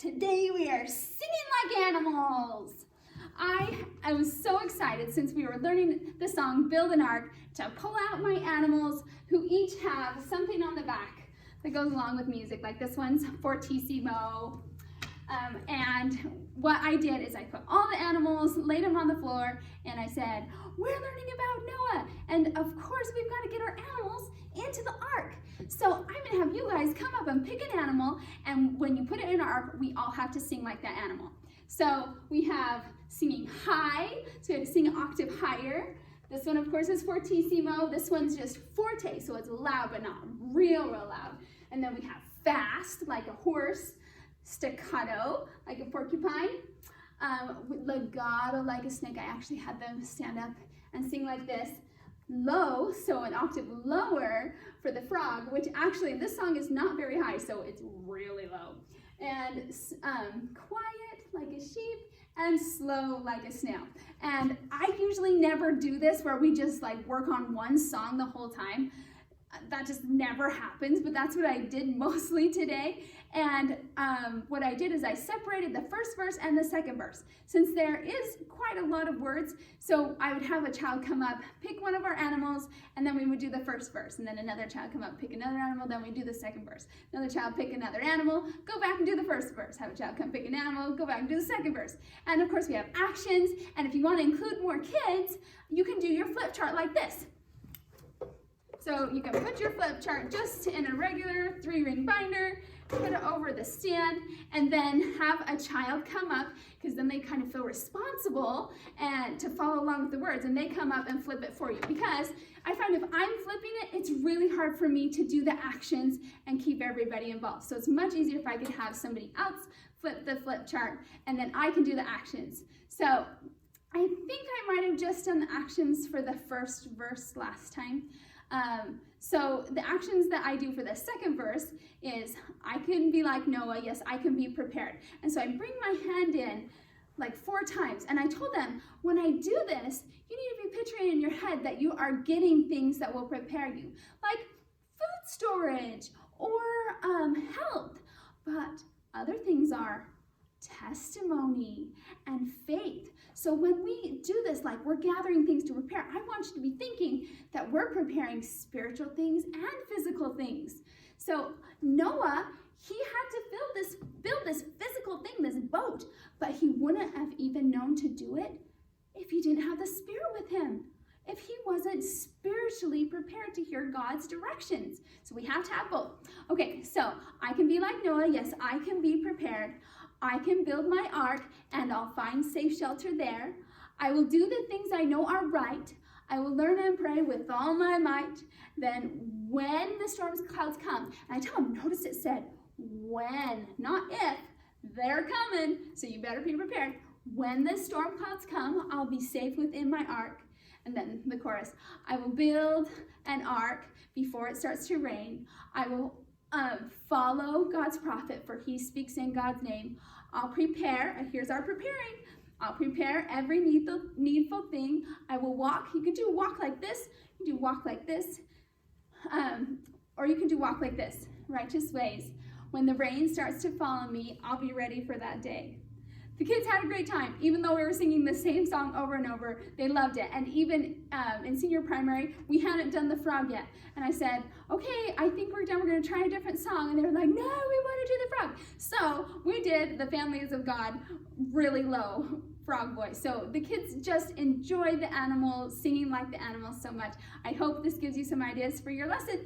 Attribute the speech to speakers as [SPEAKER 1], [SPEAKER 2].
[SPEAKER 1] Today we are singing like animals. I was so excited since we were learning the song Build an Ark to pull out my animals who each have something on the back that goes along with music. Like this one's Fortissimo. And what I did is I put all the animals, laid them on the floor, and I said, we're learning about Noah. And of course we've got to get our animals into the ark. So I'm gonna have you guys come up and pick an animal, and when you put it in our ark, we all have to sing like that animal. So we have singing high, so we have to sing an octave higher. This one, of course, is Fortissimo. This one's just Forte, so it's loud, but not real loud. And then we have fast, like a horse, staccato, like a porcupine, legato, like a snake. I actually had them stand up and sing like this. Low, so an octave lower for the frog, which actually this song is not very high, so it's really low. And quiet like a sheep and slow like a snail. And I usually never do this where we just like work on one song the whole time. That just never happens, but that's what I did mostly today. And what I did is I separated the first verse and the second verse. Since there is quite a lot of words, so I would have a child come up, pick one of our animals, and then we would do the first verse. And then another child come up, pick another animal, then we do the second verse. Another child pick another animal, go back and do the first verse. Have a child come pick an animal, go back and do the second verse. And of course we have actions, and if you want to include more kids, you can do your flip chart like this. So you can put your flip chart just in a regular 3-ring binder, put it over the stand, and then have a child come up, because then they kind of feel responsible and to follow along with the words, and they come up and flip it for you. Because I find if I'm flipping it, it's really hard for me to do the actions and keep everybody involved. So it's much easier if I could have somebody else flip the flip chart, and then I can do the actions. So I think I might have just done the actions for the first verse last time. So the actions that I do for the second verse is, I can be like Noah, yes, I can be prepared. And so I bring my hand in like 4 times, and I told them, when I do this, you need to be picturing in your head that you are getting things that will prepare you, like food storage or health, but other things are testimony and faith. So when we do this, like we're gathering things to prepare, I want you to be thinking that we're preparing spiritual things and physical things. So Noah, he had to build this physical thing, this boat, but he wouldn't have even known to do it if he didn't have the Spirit with him, if he wasn't spiritually prepared to hear God's directions. So we have to have both. Okay, so I can be like Noah, yes, I can be prepared. I can build my ark, and I'll find safe shelter there. I will do the things I know are right. I will learn and pray with all my might. Then when the storm clouds come, and I tell them, notice it said when, not if, they're coming, so you better be prepared. When the storm clouds come, I'll be safe within my ark. And then the chorus, I will build an ark before it starts to rain. I will follow God's prophet, for he speaks in God's name. I'll prepare, and here's our preparing. I'll prepare every needful thing. I will walk. You can do walk like this. You can do walk like this. Or you can do walk like this. Righteous ways. When the rain starts to fall on me, I'll be ready for that day. The kids had a great time. Even though we were singing the same song over and over, they loved it. And even in senior primary, we hadn't done the frog yet. And I said, okay, I think we're done. We're going to try a different song. And they were like, no, we want to do the frog. So we did the Families of God really low frog voice. So the kids just enjoy the animals, singing like the animals so much. I hope this gives you some ideas for your lesson.